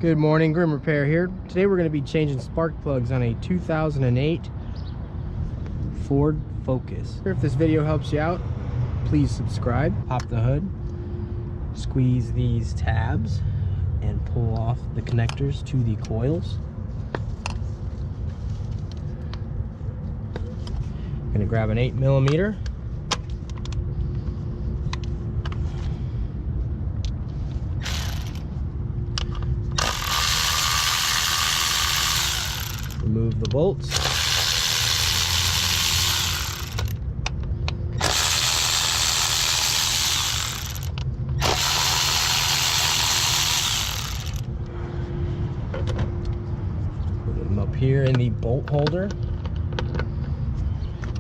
Good morning, Grim Repair here. Today we're going to be changing spark plugs on a 2008 Ford Focus. If this video helps you out, please subscribe. Pop the hood, squeeze these tabs, and pull off the connectors to the coils. I'm going to grab an 8mm. Remove the bolts. Put them up here in the bolt holder.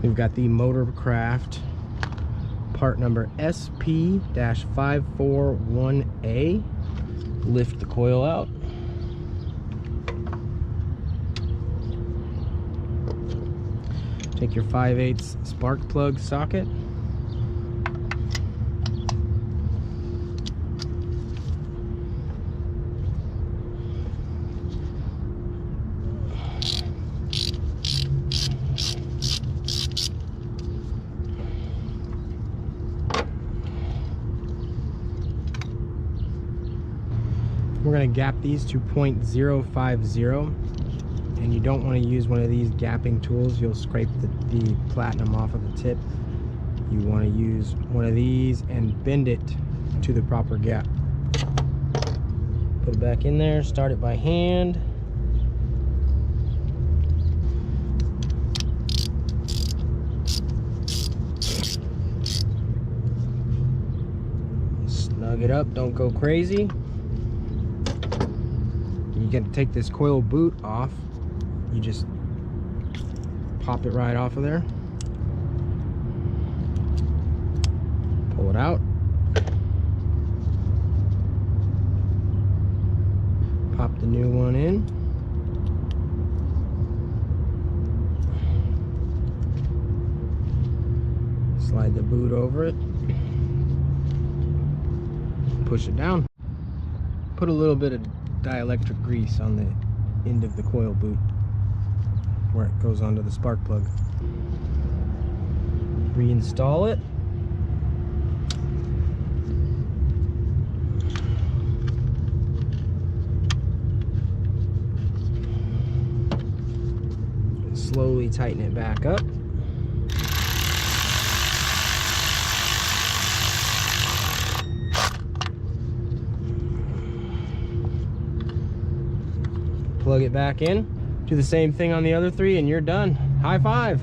We've got the Motorcraft part number SP-541A. Lift the coil out. Take your 5/8 spark plug socket. We're going to gap these to 0.050. And you don't want to use one of these gapping tools. You'll scrape the platinum off of the tip. You want to use one of these and bend it to the proper gap. Put it back in there, start it by hand. Snug it up, don't go crazy. You got to take this coil boot off. You just pop it right off of there, pull it out, pop the new one in, slide the boot over it, push it down, put a little bit of dielectric grease on the end of the coil boot where it goes onto the spark plug. Reinstall it. Slowly tighten it back up. Plug it back in. Do the same thing on the other three and you're done. High five.